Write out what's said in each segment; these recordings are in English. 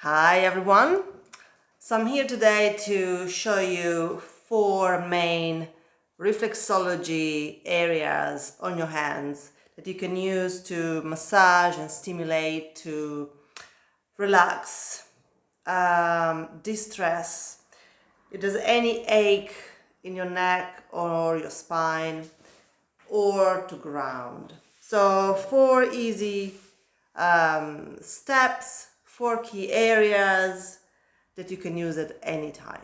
Hi everyone. So I'm here today to show you 4 main reflexology areas on your hands that you can use to massage and stimulate, to relax, distress. If there's any ache in your neck or your spine, or to ground. So 4 easy steps, 4 key areas that you can use at any time.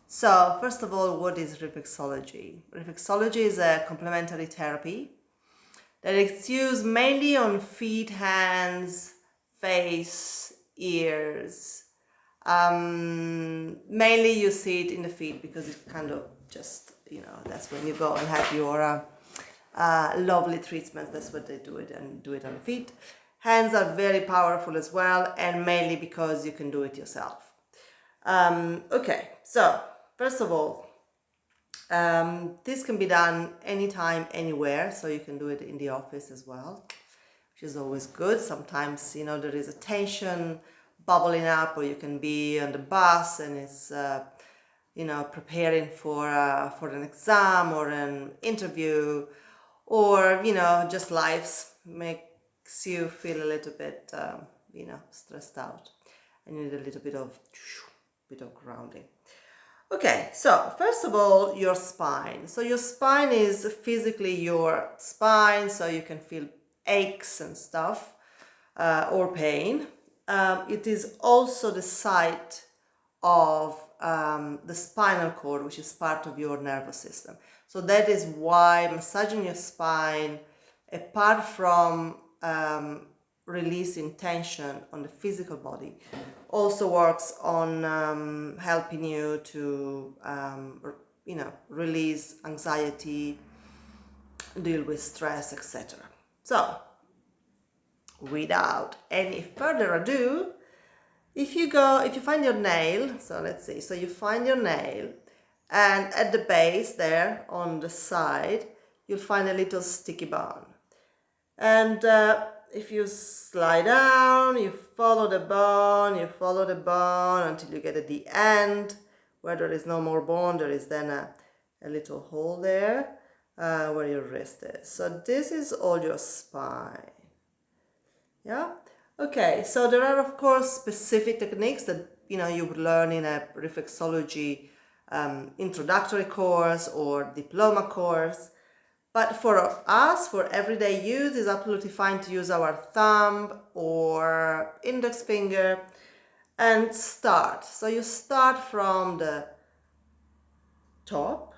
So first of all, what is reflexology? Reflexology is a complementary therapy that is used mainly on feet, hands, face, ears. Mainly you see it in the feet because it kind of just, that's when you go and have your lovely treatments. That's what they do it and do it on the feet. Hands are very powerful as well, and mainly because you can do it yourself. Okay, so first of all, this can be done anytime, anywhere, so you can do it in the office as well, which is always good. Sometimes, there is a tension bubbling up, or you can be on the bus and it's, preparing for an exam or an interview, or, just life makes you feel a little bit, stressed out, and you need a little bit of grounding. Okay, so first of all, your spine. So your spine is physically your spine, so you can feel aches and stuff, or pain. It is also the site of the spinal cord, which is part of your nervous system. So that is why massaging your spine, apart from releasing tension on the physical body, also works on helping you to release anxiety, deal with stress, etc. So without any further ado, if you find your nail, so let's see, so you find your nail, and at the base there on the side you'll find a little sticky bone, and if you slide down, you follow the bone until you get at the end where there is no more bone. There is then a little hole there where your wrist is. So this is all your spine. Yeah. Okay. So there are of course specific techniques that you would learn in a reflexology introductory course or diploma course. But for us, for everyday use, it's absolutely fine to use our thumb or index finger and start. So you start from the top,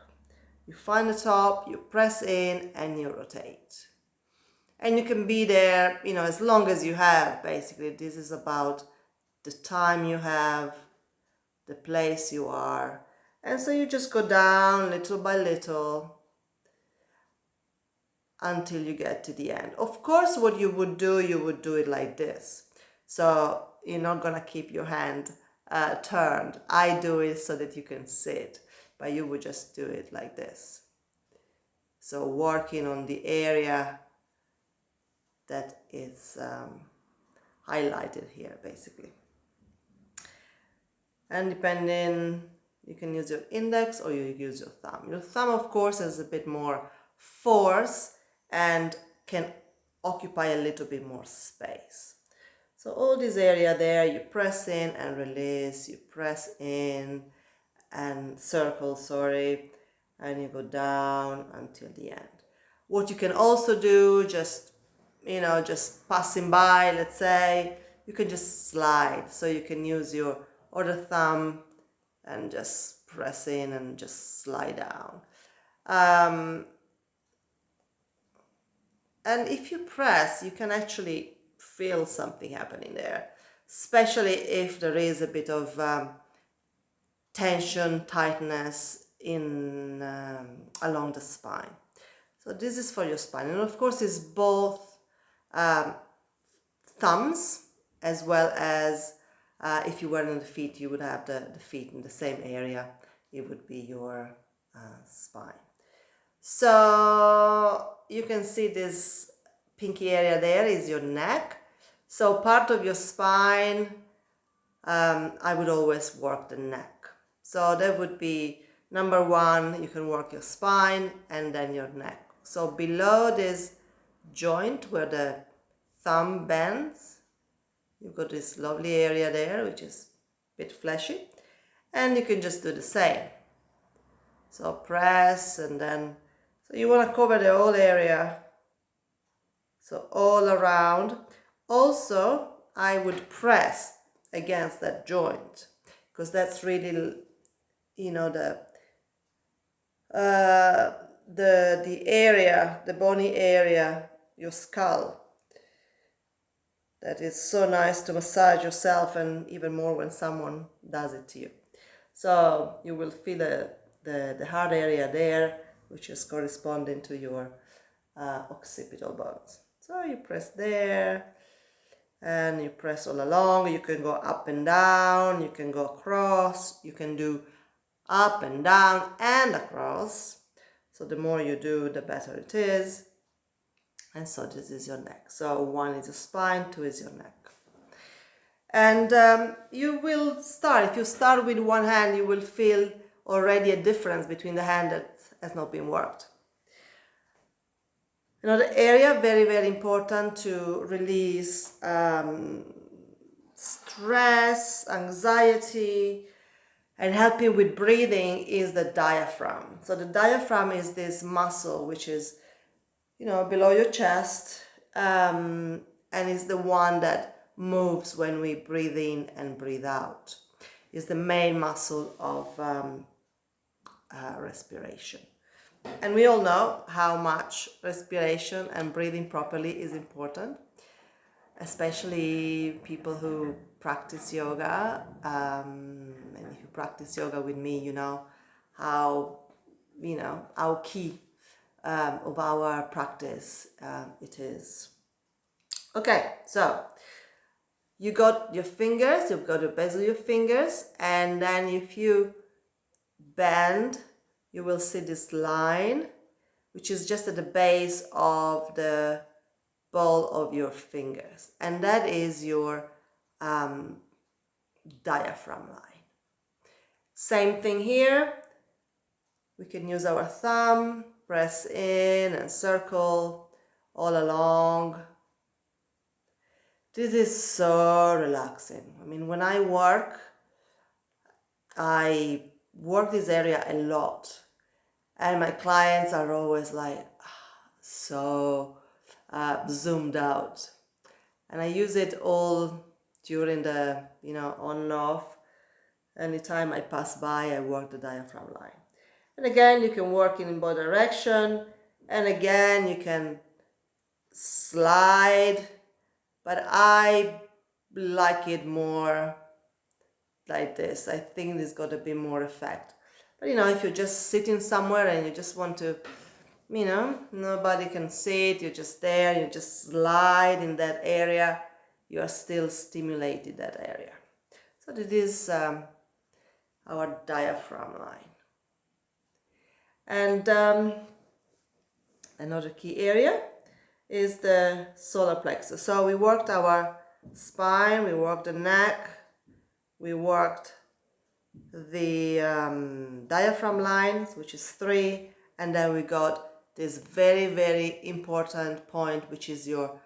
you find the top, you press in and you rotate. And you can be there, as long as you have, basically. This is about the time you have, the place you are. And so you just go down little by little until you get to the end. Of course, what you would do it like this. So you're not gonna keep your hand turned. I do it so that you can sit, but you would just do it like this. So working on the area that is highlighted here, basically. And depending, you can use your index or you use your thumb. Your thumb, of course, has a bit more force and can occupy a little bit more space. So all this area there, you press in and release, you press in and circle, and you go down until the end. What you can also do, just passing by, let's say, you can just slide. So you can use your other thumb and just press in and just slide down. And if you press, you can actually feel something happening there, especially if there is a bit of tension, tightness in along the spine. So this is for your spine, and of course it's both thumbs as well as if you were on the feet, you would have the feet in the same area. It would be your spine. So you can see this pinky area there is your neck. So part of your spine I would always work the neck. So that would be number one, you can work your spine and then your neck. So below this joint where the thumb bends, you've got this lovely area there, which is a bit fleshy. And you can just do the same. So press and then, so you want to cover the whole area. So all around. Also, I would press against that joint because that's really, you know, the area, the bony area, your skull. That is so nice to massage yourself, and even more when someone does it to you. So you will feel the hard area there, which is corresponding to your occipital bones. So you press there and you press all along. You can go up and down, you can go across, you can do up and down and across. So the more you do, the better it is. And so this is your neck. So one is your spine, two is your neck. And you will start, if you start with one hand, you will feel already a difference between the hand that has not been worked. Another area, very, very important to release stress, anxiety, and help you with breathing is the diaphragm. So the diaphragm is this muscle which is, you know, below your chest, and is the one that moves when we breathe in and breathe out. It's the main muscle of respiration. And we all know how much respiration and breathing properly is important, especially people who practice yoga. And if you practice yoga with me, you know how key of our practice it is. Okay, so you got your fingers, you've got the base of your fingers, and then if you bend, you will see this line, which is just at the base of the ball of your fingers, and that is your diaphragm line. Same thing here. We can use our thumb, press in and circle all along. This is so relaxing. I mean, when I work this area a lot, and my clients are always like so zoomed out, and I use it all during the on and off. Anytime I pass by, I work the diaphragm line. And again, you can work in both direction, and again you can slide, but I like it more like this. I think there's got a bit more effect. But if you're just sitting somewhere and you just want to, nobody can see it, you're just there, you just slide in that area, you are still stimulated that area. So this is our diaphragm line. And another key area is the solar plexus. So we worked our spine, we worked the neck, we worked the diaphragm lines, which is 3, and then we got this very, very important point, which is your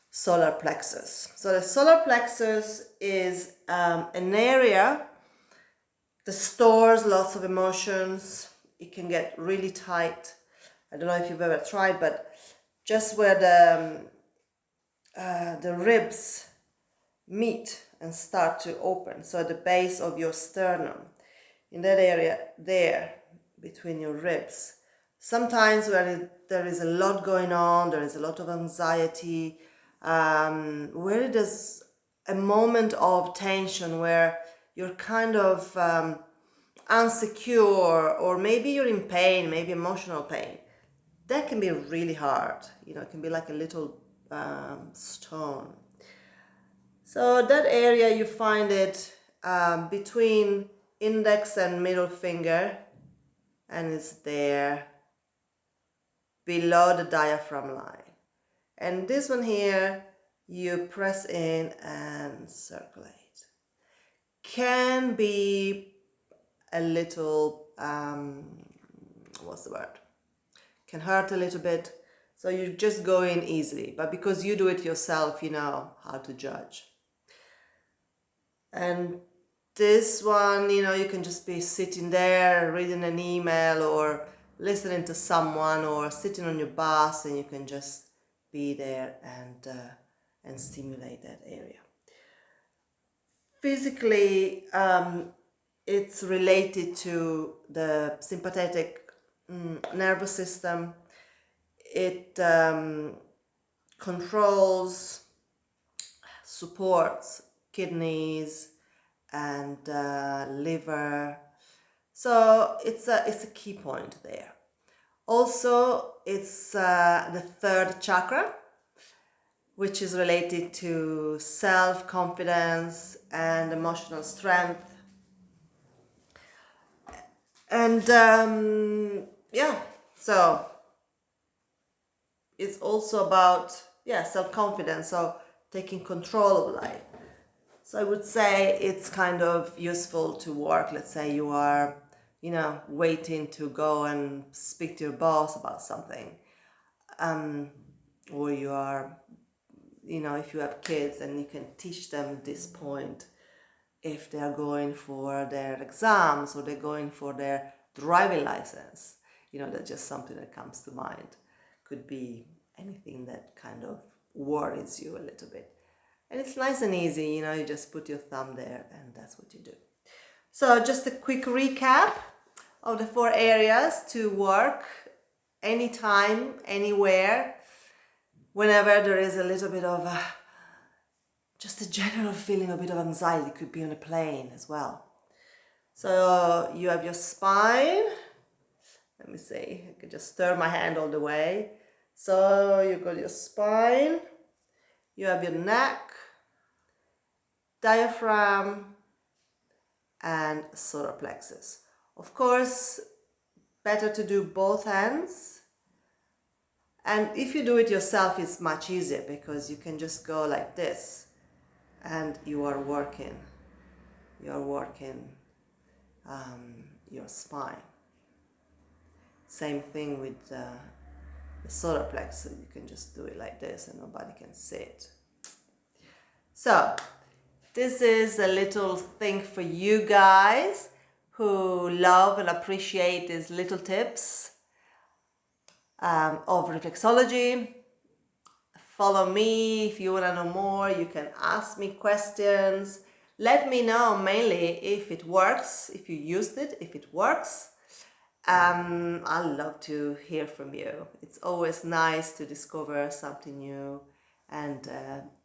solar plexus. So the solar plexus is an area that stores lots of emotions. It can get really tight. I don't know if you've ever tried, but just where the ribs meet and start to open, so at the base of your sternum, in that area there between your ribs, sometimes where there is a lot going on, there is a lot of anxiety, where there's a moment of tension where you're kind of insecure, or maybe you're in pain, maybe emotional pain. That can be really hard. It can be like a little stone. So that area, you find it between index and middle finger, and it's there below the diaphragm line. And this one here, you press in and circulate. can be a little, what's the word? Can hurt a little bit. So you just go in easily, but because you do it yourself, you know how to judge. And this one, you know, you can just be sitting there reading an email or listening to someone or sitting on your bus, and you can just be there and stimulate that area. Physically, it's related to the sympathetic nervous system. It controls, supports kidneys and liver. So it's a key point there. Also, it's the third chakra, which is related to self-confidence and emotional strength. And yeah, so it's also about self-confidence, so taking control of life. So I would say it's kind of useful to work. Let's say you are, you know, waiting to go and speak to your boss about something, or you are, you know, if you have kids and you can teach them this point if they are going for their exams or they're going for their driving license. You know, that's just something that comes to mind. Could be anything that kind of worries you a little bit. And it's nice and easy, you know, you just put your thumb there and that's what you do. So just a quick recap of the 4 areas to work anytime, anywhere, whenever there is a little bit of just a general feeling, a bit of anxiety. Could be on a plane as well. So you have your spine. Let me see, I can just stir my hand all the way. So you got your spine, you have your neck, diaphragm, and solar plexus. Of course, better to do both hands. And if you do it yourself, it's much easier because you can just go like this and you are working your spine. Same thing with the solar plexus. You can just do it like this and nobody can see it. So this is a little thing for you guys who love and appreciate these little tips of reflexology. Follow me if you want to know more. You can ask me questions. Let me know mainly if it works, if you used it, if it works. I love to hear from you. It's always nice to discover something new and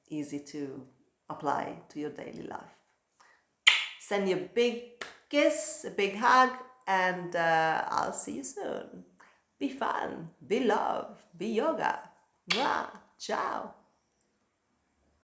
easy to apply to your daily life. Send you a big kiss, a big hug, and I'll see you soon. Be fun, be love, be yoga. Mwah. Ciao.